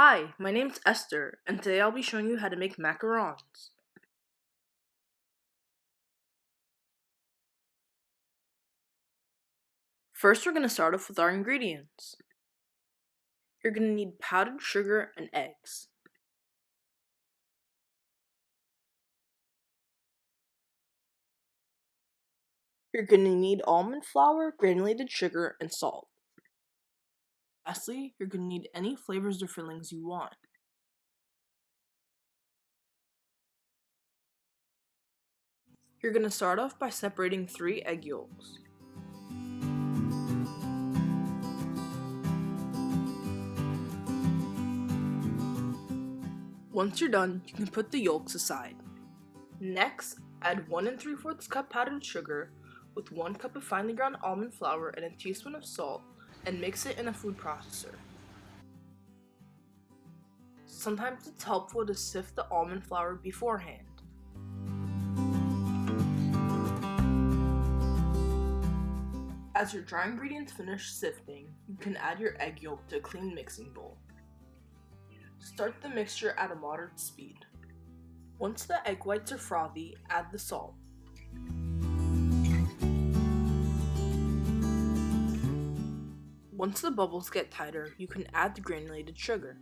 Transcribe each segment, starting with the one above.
Hi, my name's Esther, and today I'll be showing you how to make macarons. First, we're going to start off with our ingredients. You're going to need powdered sugar and eggs. You're going to need almond flour, granulated sugar, and salt. Lastly, you're going to need any flavors or fillings you want. You're going to start off by separating 3 egg yolks. Once you're done, you can put the yolks aside. Next, add 1 3/4 cup powdered sugar with 1 cup of finely ground almond flour and a teaspoon of salt, and mix it in a food processor. Sometimes it's helpful to sift the almond flour beforehand. As your dry ingredients finish sifting, you can add your egg yolk to a clean mixing bowl. Start the mixture at a moderate speed. Once the egg whites are frothy, add the salt. Once the bubbles get tighter, you can add the granulated sugar.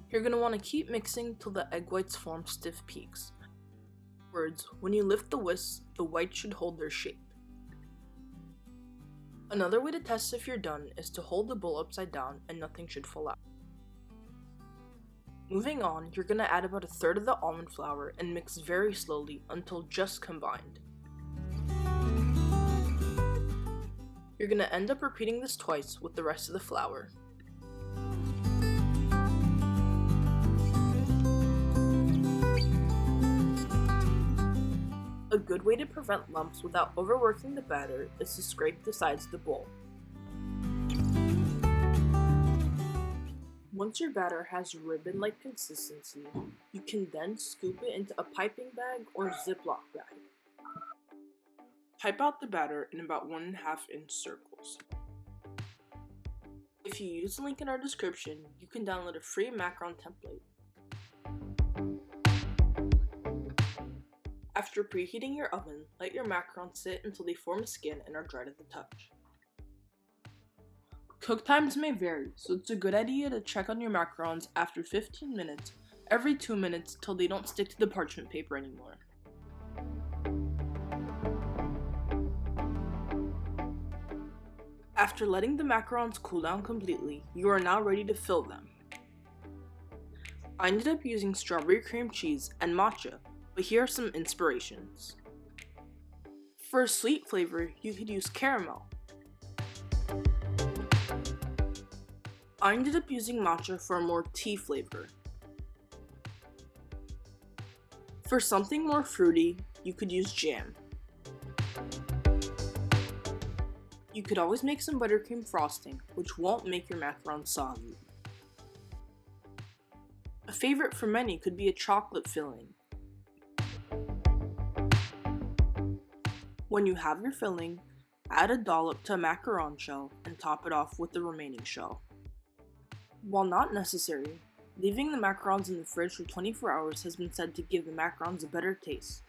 You're going to want to keep mixing till the egg whites form stiff peaks. In other words, when you lift the whisk, the whites should hold their shape. Another way to test if you're done is to hold the bowl upside down and nothing should fall out. Moving on, you're going to add about 1/3 of the almond flour and mix very slowly until just combined. You're going to end up repeating this twice with the rest of the flour. A good way to prevent lumps without overworking the batter is to scrape the sides of the bowl. Once your batter has ribbon-like consistency, you can then scoop it into a piping bag or Ziploc bag. Type out the batter in about 1.5 inch circles. If you use the link in our description, you can download a free macaron template. After preheating your oven, let your macarons sit until they form a skin and are dry to the touch. Cook times may vary, so it's a good idea to check on your macarons after 15 minutes, every 2 minutes till they don't stick to the parchment paper anymore. After letting the macarons cool down completely, you are now ready to fill them. I ended up using strawberry cream cheese and matcha, but here are some inspirations. For a sweet flavor, you could use caramel. I ended up using matcha for a more tea flavor. For something more fruity, you could use jam. You could always make some buttercream frosting, which won't make your macarons soggy. A favorite for many could be a chocolate filling. When you have your filling, add a dollop to a macaron shell and top it off with the remaining shell. While not necessary, leaving the macarons in the fridge for 24 hours has been said to give the macarons a better taste.